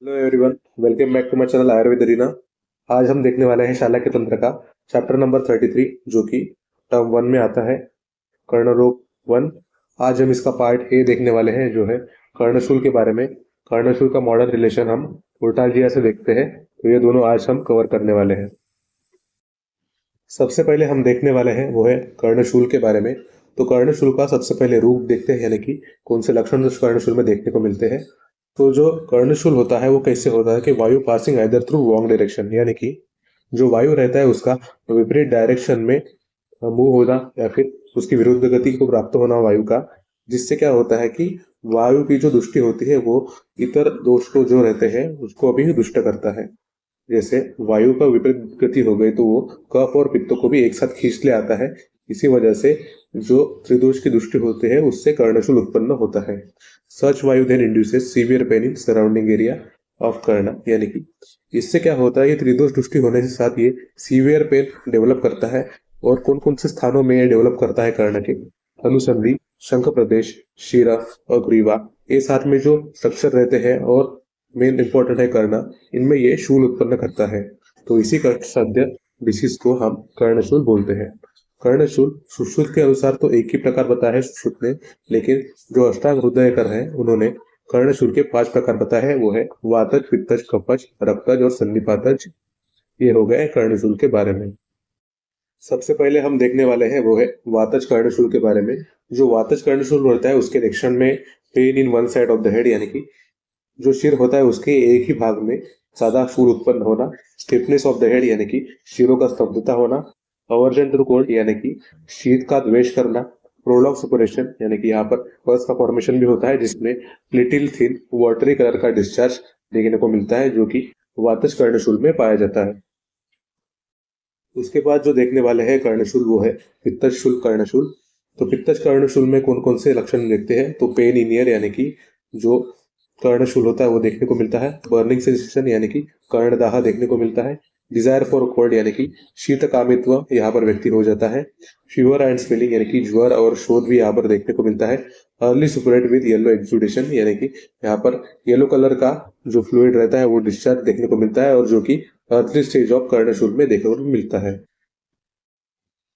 Hello everyone, welcome back to my channel Ayurveda Arena. आज हम देखने वाले हैं शाला के तंत्र का चैप्टर नंबर 33, जो कि टर्म 1 में आता है, कर्ण रोग 1। आज हम इसका पार्ट ए देखने वाले हैं, जो है कर्णशूल के बारे में। कर्णशूल का मॉडर्न रिलेशन हम उल्टालजिया से देखते हैं, तो ये दोनों आज हम कवर करने वाले हैं। सबसे पहले हम देखने वाले हैं वो है कर्णशूल के बारे में। तो कर्णशूल का सबसे पहले रूप देखते हैं, यानी कि कौन से लक्षण उस कर्णशूल में देखने को मिलते हैं। तो जो कर्णशूल होता है वो कैसे होता है कि वायु passing either through wrong direction, यानी कि जो वायु रहता है उसका विपरीत डायरेक्शन में मूव होना, या फिर उसकी विरुद्ध गति को प्राप्त होना वायु का, जिससे क्या होता है कि वायु की जो दृष्टि होती है वो इतर दोष को जो रहते हैं उसको भी दुष्ट करता है। जैसे वायु का विपरीत गति हो गई तो वो कफ और पित्त को भी एक साथ खींच ले आता है। इसी वजह से जो त्रिदोष की दृष्टि होते हैं उससे कर्णशूल उत्पन्न होता है। Such vayu then induces severe pain in surrounding area of karna, यानी कि इससे क्या होता है, ये त्रिदोष दृष्टि होने के साथ ये सीवियर पेन डेवलप करता है। और कौन कौन से स्थानों में ये डेवलप करता है कर्ण के? अनुसंधि, शंख प्रदेश, शिरा और ग्रीवा, ये साथ में जो स्ट्रक्चर रहते हैं और मेन इंपॉर्टेंट है कर्ण, इनमें ये शूल उत्पन्न करता है। तो इसी कष्टसाध्य डिसीज को हम कर्णशूल बोलते हैं। कर्णशूल सुश्रुत के अनुसार तो एक ही प्रकार बताया है सुश्रुत ने, लेकिन जो अष्टांग हृदयकर है उन्होंने कर्णशूल के 5 प्रकार बताए हैं। वो है वातज, पित्तज, कफज, रक्तज और संधिपातज। ये हो गए कर्णशूल के बारे में। सबसे पहले हम देखने वाले हैं वो है वातज कर्णशूल के बारे में। जो वातज कर्णशूल होता है उसके रिएक्शन में pain in one side of the head, यानी कि जो सिर होता है उसके एक ही भाग में ज्यादा शूल उत्पन्न होना, स्टिफनेस ऑफ द हेड यानी कि शिरों का स्तब्धता होना, अवर्जन टू कोल्ड यानी कि शीत का द्वेष करना, प्रोलॉन्ग सपोरेशन यानी कि यहाँ पर पल्स का फॉर्मेशन भी होता है, जिसमें लिटिल थिन वाटरी कलर का डिस्चार्ज देखने को मिलता है, जो कि वातज कर्णशूल में पाया जाता है। उसके बाद जो देखने वाले हैं कर्णशूल वो है पित्तशूल कर्णशूल। तो पित्तज कर्णशूल में कौन कौन से लक्षण देखते हैं? तो पेन इन ईयर यानी कि जो कर्णशूल होता है वो देखने को मिलता है। बर्निंग सेंसेशन यानी कि कर्णदाह देखने को मिलता है। डिजायर फॉर कोल्ड यानी कि शीत कामित्व यहाँ पर व्यक्ति हो जाता है। फीवर एंड स्वेलिंग यानी कि ज्वर और शोध भी यहाँ पर देखने को मिलता है। अर्ली सुपरेट विद येलो एक्सुडेशन यानी कि यहाँ पर येलो कलर का जो फ्लूइड रहता है वो डिस्चार्ज देखने को मिलता है, और जो कि अर्ली स्टेज ऑफ कर्णशूल में देखने को मिलता है।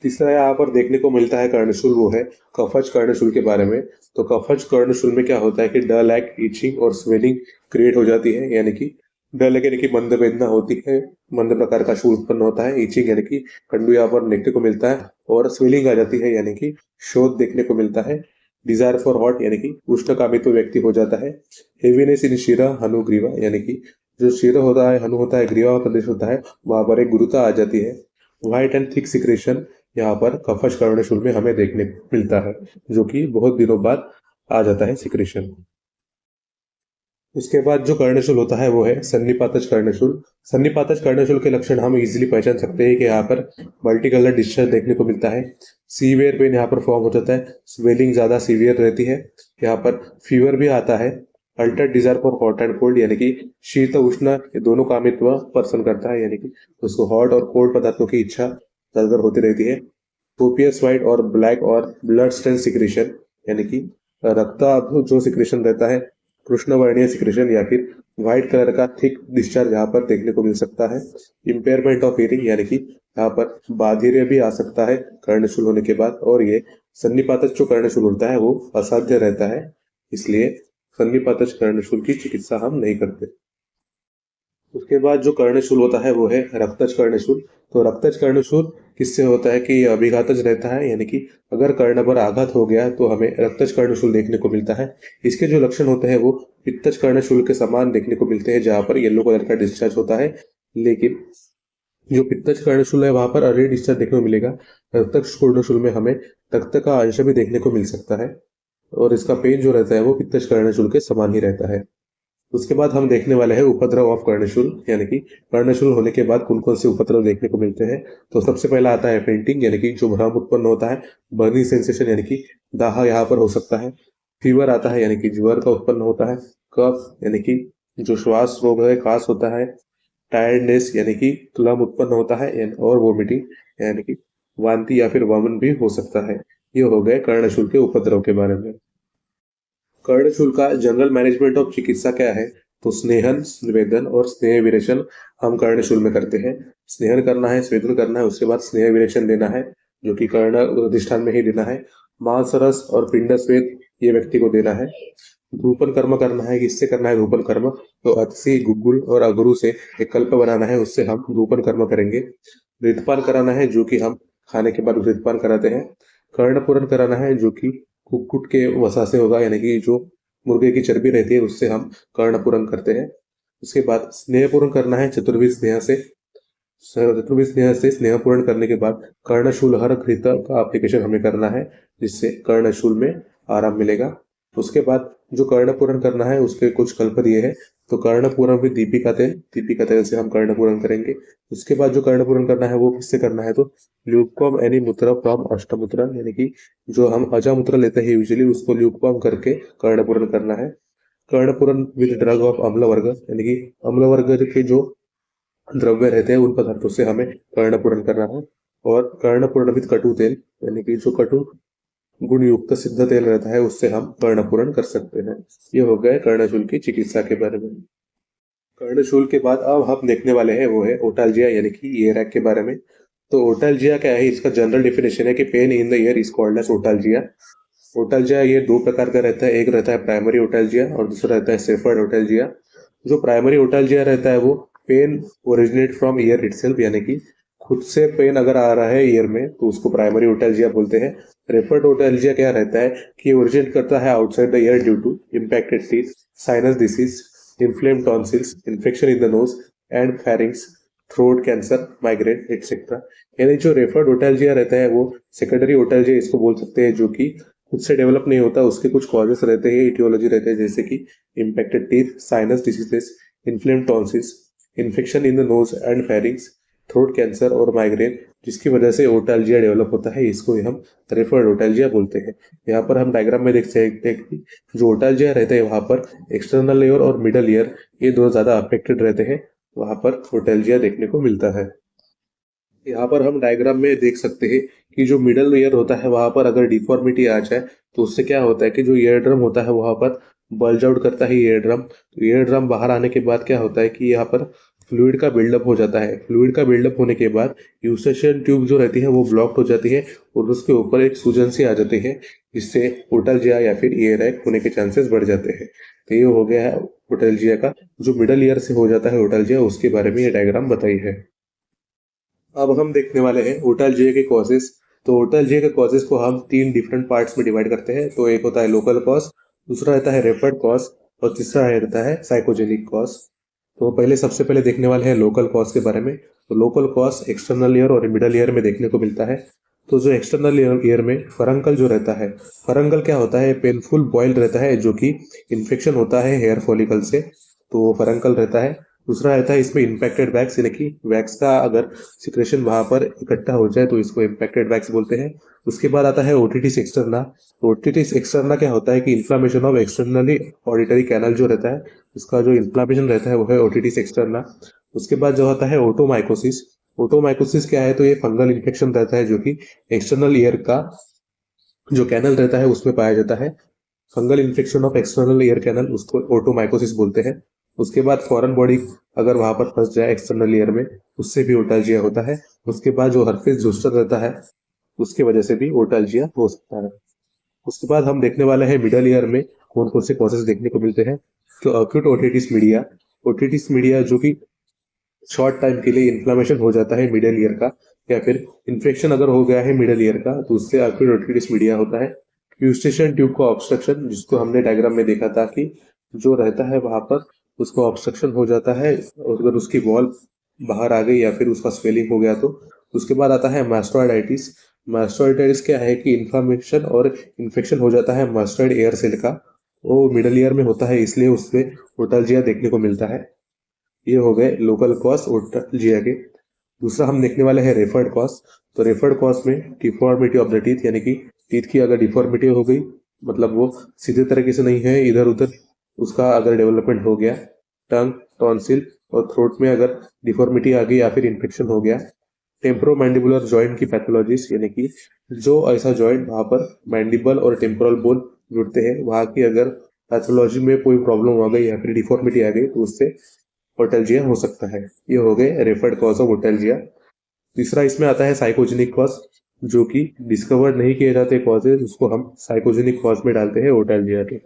तीसरा यहाँ पर देखने को मिलता है कर्णशूल, वो है कफज कर्णशूल के बारे में। तो कफज कर्णशूल में क्या होता है कि डल एक्ट, इचिंग और स्वेलिंग क्रिएट हो जाती है, यानी कि डल यानी कि मंद वेदना होती है, मंद प्रकार का शूल उत्पन्न होता है। इचिंग यानी कि कंडू यहाँ पर देखने को मिलता है, और स्वेलिंग आ जाती है यानी कि शोध देखने को मिलता है। डिजायर फॉर हॉट यानी कि उष्णकामित्व व्यक्ति हो जाता है। हेवीनेस इन शिरा हनु ग्रीवा यानी कि जो शिर होता है, हनु होता है, ग्रीवा प्रदेश होता है, वहां पर एक गुरुता आ जाती है। व्हाइट एंड थिक सिक्रेशन यहाँ पर कफश कर्णशूल में हमें देखने को मिलता है, जो कि बहुत दिनों बाद आ जाता है सिक्रेशन। उसके बाद जो कर्णशूल होता है वो है सन्निपातज कर्णशूल। सन्निपातज कर्णशूल के लक्षण हम इजीली पहचान सकते हैं कि यहाँ पर मल्टी कलर डिस्चार्ज देखने को मिलता है। सीवियर पेन यहाँ पर फॉर्म हो जाता है, स्वेलिंग ज्यादा सीवियर रहती है, यहाँ पर फीवर भी आता है। Alter desire for hot and cold यानी कि शीत उष्ण ये दोनों कामित्व पर्सन करता है, यानी कि उसको हॉट और कोल्ड पदार्थों की इच्छा ज्यादातर होती रहती है। कोपियस व्हाइट और ब्लैक और ब्लड स्टेन सिक्रेशन यानी कि रक्त जो सिक्रेशन रहता है, कृष्णवर्णीय सिक्रेशन या फिर व्हाइट कलर का थिक डिस्चार्ज यहाँ पर देखने को मिल सकता है। इम्पेयरमेंट ऑफ हियरिंग यानी कि यहाँ पर बाधिर्य भी आ सकता है कर्णशूल होने के बाद, और ये सन्निपातज जो कर्णशूल होता है वो असाध्य रहता है, इसलिए सन्निपातज कर्णशूल की चिकित्सा हम नहीं करते। उसके बाद जो कर्णशूल होता है वो है रक्तज कर्णशूल। तो रक्तज कर्णशूल किससे होता है कि ये अभिघातज रहता है, यानी कि अगर कर्ण पर आघात हो गया तो हमें रक्तज कर्णशूल देखने को मिलता है। इसके जो लक्षण होते हैं वो पित्तज कर्णशूल के समान देखने को मिलते हैं, जहां पर येलो कलर का डिस्चार्ज होता है। लेकिन जो पित्तज कर्णशूल है वहां पर अर्ली डिस्चार्ज देखने को मिलेगा। रक्तज कर्णशूल में हमें रक्त का अंश भी देखने को मिल सकता है, और इसका पेन जो रहता है वो पित्तज कर्णशूल के समान ही रहता है। उसके बाद हम देखने वाले हैं उपद्रव ऑफ कर्णशूल, यानी कि कर्णशूल होने के बाद कौन कौन से उपद्रव देखने को मिलते हैं। तो सबसे पहला आता है फेंटिंग यानी कि जो भ्रम उत्पन्न होता है। बर्निंग सेंसेशन यानी कि दाह यहाँ पर हो सकता है। फीवर आता है यानी कि ज्वर का उत्पन्न होता है। कफ यानी कि जो श्वास रोग है, कास होता है। टायर्डनेस यानी कि क्लम उत्पन्न होता है, और वोमिटिंग यानी कि वांति या फिर वमन भी हो सकता है। ये हो गए कर्णशूल के उपद्रव के बारे में। कर्णशूल का जनरल मैनेजमेंट ऑफ चिकित्सा क्या है? तो स्नेहन, स्वेदन और स्नेह विरेचन हम कर्णशूल में करते हैं। स्नेहन करना है, स्वेदन करना है, उसके बाद स्नेह विरेचन देना है, जो कि कर्ण अधिष्ठान में ही देना है। मांसरस और पिंड स्वेद ये व्यक्ति को देना है। धूपन कर्म करना है, किससे करना है धूपन कर्म? तो अत्सी, गुग्गुल और अगरू से एक कल्प बनाना है, उससे हम धूपन कर्म करेंगे। घृतपान कराना है, जो कि हम खाने के बाद घृतपान कराते हैं। कर्णपूरण कराना है, जो कि कुक्कुट के वसा से होगा, यानी कि जो मुर्गे की चर्बी रहती है उससे हम कर्णपूरण करते हैं। उसके बाद स्नेहपूर्ण करना है, चतुर्विध स्नेह से। चतुर्विध स्नेह से स्नेह पूर्ण करने के बाद कर्णशूल हर घृत का एप्लीकेशन हमें करना है, जिससे कर्णशूल में आराम मिलेगा। उसके बाद जो कर्णपूरण करना है उसके कुछ कल्प दिए हैं। तो कर्णपूरण भी दीपिका तेल से हम कर्णपूरण करेंगे। उसके बाद जो कर्णपूरण करना है वो किससे करना है? तो ल्यूकवाम एनी मुद्रा फ्रॉम अष्टमुद्रा, यानी कि जो हम अजामुद्रा लेते हैं यूजुअली, उसको ल्यूकवाम करके कर्णपूरण करना है। कर्णपूरण विद ड्रग ऑफ अम्ल वर्ग, यानी कि अम्ल वर्ग के जो द्रव्य रहते हैं उन पदार्थों से हमें कर्णपूरण करना है। और कर्णपूरण विद कटु तेल, यानी कि जो कटु गुण युक्त सिद्ध तेल रहता है उससे हम कर्णपूरण कर सकते हैं। ये हो गया कर्णशूल की चिकित्सा के बारे में। कर्णशूल के बाद अब हम देखने वाले हैं वो है ओटालजिया, यानी कि ईयर के बारे में। तो ओटालजिया क्या है? इसका जनरल डेफिनेशन है कि pain in the ear is called as otalgia. Otalgia ये दो प्रकार का रहता है, एक रहता है प्राइमरी ओटालजिया और दूसरा रहता है सेफर्ड ओटालजिया। जो प्राइमरी ओटालजिया रहता है वो pain originate from ear itself, यानी कि खुद से पेन अगर आ रहा है ईयर में तो उसको प्राइमरी ओटालजिया बोलते हैं। रेफर्ड ओटालजिया क्या रहता है कि ओरिजिनेट करता है outside the ear due to impacted teeth, sinus disease, inflamed tonsils, infection in the nose and pharynx, throat cancer, migraine etcetera. यानी जो रेफर्ड ओटालजिया रहता है वो सेकेंडरी ओटालजिया इसको बोल सकते हैं, जो कि खुद से डेवलप नहीं होता, उसके कुछ कॉजेस रहते हैं, इटियोलॉजी रहते हैं, जैसे कि impacted teeth, sinus diseases, inflamed tonsils, infection in the nose and pharynx, throat cancer और माइग्रेन, जिसकी वजह से ओटालजिया डेवलप होता है। इसको हम रेफर्ड ओटालजिया बोलते हैं। यहाँ पर हम डायग्राम में देख सकते हैं कि जो ओटालजिया रहते हैं वहां पर एक्सटर्नल लेयर और मिडल ईयर ये दो ज्यादा अफेक्टेड रहते हैं, वहां पर ओटालजिया देखने को मिलता है। यहाँ पर हम डायग्राम में देख सकते हैं कि जो मिडल ईयर होता है वहां पर अगर डिफॉर्मिटी आ जाए तो उससे क्या होता है कि जो ईयर ड्रम होता है वहां पर बल्ज आउट करता है ईयर ड्रम। तो ईयर ड्रम बाहर आने के बाद क्या होता है कि यहाँ पर फ्लूइड का बिल्डअप हो जाता है। फ्लूइड का बिल्डअप होने के बाद यूस्टेशियन ट्यूब जो रहती है वो ब्लॉक्ड हो जाती है और उसके ऊपर एक सूजन सी आ जाती है, जिससे ओटलजिया या फिर ईयर रैक होने के चांसेस बढ़ जाते हैं। तो ये हो गया है ओटलजिया का। जो मिडल ईयर से हो जाता है ओटलजिया, उसके बारे में ये डायग्राम बताई है। अब हम देखने वाले हैं ओटलजिया के कॉजेस। तो ओटलजिया के कॉजेस को हम तीन डिफरेंट पार्ट्स में डिवाइड करते हैं। तो एक होता है लोकल कॉज, दूसरा रहता है रेफर्ड कॉज और तीसरा रहता है साइकोजेनिक कॉज। तो पहले सबसे पहले देखने वाले हैं लोकल कॉज के बारे में। तो लोकल कॉज एक्सटर्नल ईयर और मिडल ईयर में देखने को मिलता है। तो जो एक्सटर्नल ईयर में फरंकल जो रहता है, फरंकल क्या होता है? पेनफुल बॉयल रहता है, जो कि इन्फेक्शन होता है हेयर फॉलिकल से, तो वो फरंकल रहता है। दूसरा रहता है इसमें इम्पैक्टेड वैक्स, यानी कि वैक्स का अगर सिक्रेशन वहां पर इकट्ठा हो जाए तो इसको इम्पैक्टेड वैक्स बोलते हैं। उसके बाद आता है ओटिटिस एक्सटर्ना। ओटिटिस एक्सटर्ना क्या होता है कि inflammation of externally auditory canal जो रहता है, उसका जो इन्फ्लामेशन रहता है वो है ओटिटिस एक्सटर्ना। उसके बाद जो होता है ओटोमाइकोसिस। ओटोमाइकोसिस क्या है? तो ये फंगल इन्फेक्शन रहता है जो कि एक्सटर्नल ईयर का जो कैनल रहता है उसमें पाया जाता है। Fungal infection of external ear canal, उसको ओटोमाइकोसिस बोलते हैं। उसके बाद फॉरेन बॉडी अगर वहां पर फंस जाए एक्सटर्नल ईयर में, उससे भी ओटालजिया होता है। उसके बाद जो हर्पिस जोस्टर रहता है उसकी वजह से भी ओटालजिया हो सकता है। उसके बाद हम देखने वाले हैं मिडल ईयर में कौन कौन से कॉजेस देखने को मिलते हैं। तो acute otitis media, otitis media जो कि शॉर्ट टाइम के लिए इन्फ्लामेशन हो जाता है मिडल ईयर का, या फिर इन्फेक्शन अगर हो गया है मिडल ईयर का तो उससे अक्यूट ओटिटिस मीडिया होता है। यूस्टेशियन ट्यूब का ऑब्स्ट्रक्शन, जिसको हमने डायग्राम में देखा था कि जो रहता है वहां पर उसको ऑब्स्ट्रक्शन हो जाता है, और अगर उसकी वॉल बाहर आ गई या फिर उसका स्वेलिंग हो गया तो। उसके बाद आता है मास्टोइडाइटिस। मास्टोइडाइटिस क्या है कि इन्फ्लामेशन और इन्फेक्शन हो जाता है मास्टोइड एयर सेल का, वो मिडल ईयर में होता है, इसलिए उसमें ओटलजिया देखने को मिलता है। ये हो गए लोकल कॉज ओटलजिया के। दूसरा हम देखने वाले हैं रेफर्ड कॉज। तो रेफर्ड कॉज में डिफॉर्मिटी ऑफ द टीथ, यानी कि टीथ की अगर डिफॉर्मिटी हो गई, मतलब वो सीधे तरीके से नहीं है, इधर उधर उसका अगर डेवलपमेंट हो गया, टंग, टॉन्सिल और थ्रोट में अगर डिफॉर्मिटी आ गई या फिर इन्फेक्शन हो गया। टेम्पोरोमैंडिबुलर जॉइंट की पैथोलॉजीज, यानी कि जो ऐसा जॉइंट वहां पर मैंडिबल और टेम्पोरल बोन जुड़ते हैं वहां की अगर पैथोलॉजी में कोई प्रॉब्लम आ गई या फिर डिफॉर्मिटी आ गई तो उससे ओटैल्जिया हो सकता है। ये हो गए रेफर्ड कॉज ऑफ ओटैल्जिया। तीसरा इसमें आता है साइकोजेनिक कॉज, जो कि डिस्कवर नहीं किए जाते कॉजेज, उसको हम साइकोजेनिक कॉज में डालते हैं ओटैल्जिया के।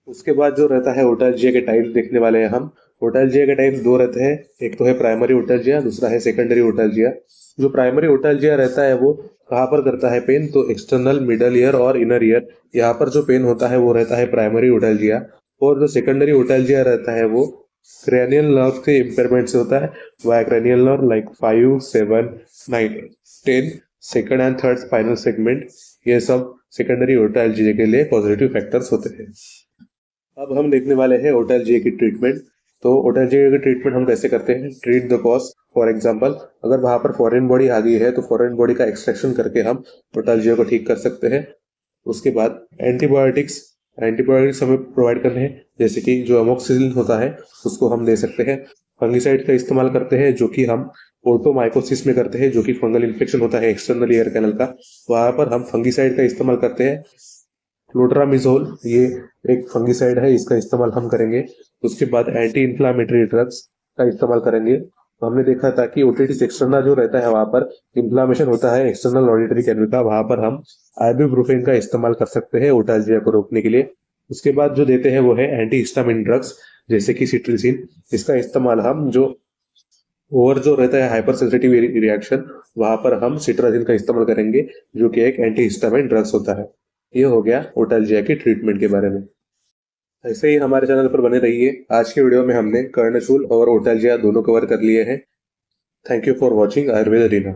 उसके बाद जो रहता है ओटैल्जिया के टाइप्स देखने वाले हैं हम। ओटैल्जिया के टाइप्स दो रहते हैं, एक तो है प्राइमरी ओटैल्जिया, दूसरा है सेकेंडरी ओटैल्जिया। जो प्राइमरी ओटैल्जिया रहता है वो कहाँ पर करता है पेन, तो एक्सटर्नल, मिडल ईयर और इनर ईयर, यहाँ पर जो पेन होता है वो रहता है प्राइमरी ओटैल्जिया। और जो सेकेंडरी ओटैल्जिया रहता है वो क्रैनियल नर्व के इम्पेयरमेंट से होता है। Via cranial nerve like 5, 7, 9, 10, second and third spinal segment, ये सब सेकेंडरी ओटैल्जिया के लिए पॉजिटिव फैक्टर्स होते हैं। अब हम देखने वाले हैं ओटैल्जिया की ट्रीटमेंट। तो ओटैल्जिया की ट्रीटमेंट हम कैसे करते हैं, treat the cause. For example, अगर वहां पर फॉरेन बॉडी आ गई है तो फॉरेन बॉडी का एक्सट्रैक्शन करके हम ओटैल्जिया को ठीक कर सकते हैं। उसके बाद एंटीबायोटिक्स, एंटीबायोटिक्स हमें प्रोवाइड करने हैं, जैसे कि जो अमोक्सिसिलिन होता है उसको हम दे सकते हैं। फंगिसाइड का इस्तेमाल करते हैं, जो कि हम ओटोमाइकोसिस में करते हैं, जो कि फंगल इन्फेक्शन होता है एक्सटर्नल ईयर कैनल का, वहां पर हम फंगिसाइड का इस्तेमाल करते हैं। क्लोट्रामिजोल ये एक फंगिसाइड है, इसका इस्तेमाल हम करेंगे। उसके बाद एंटी इन्फ्लामेटरी ड्रग्स का इस्तेमाल करेंगे। तो हमने देखा था कि ओटिटिस एक्सटर्ना जो रहता है वहां पर इन्फ्लामेशन होता है एक्सटर्नल ऑडिटरी कैनल का, वहां पर हम आइबुप्रोफेन का इस्तेमाल कर सकते हैं ओटैल्जिया को रोकने के लिए। उसके बाद जो देते हैं वो है एंटी हिस्टामिन ड्रग्स, जैसे कि सिट्रिसिन। इसका इस्तेमाल हम जो और जो रहता है हाइपर सेंसिटिव रिएक्शन, वहां पर हम सिट्राजिन का इस्तेमाल करेंगे, जो कि एक एंटी हिस्टामिन ड्रग्स होता है। ये हो गया ओटैल्जिया की ट्रीटमेंट के बारे में। ऐसे ही हमारे चैनल पर बने रहिए। आज के वीडियो में हमने कर्णशूल और ओटैल्जिया दोनों कवर कर लिए हैं। Thank you for watching Ayurveda arena.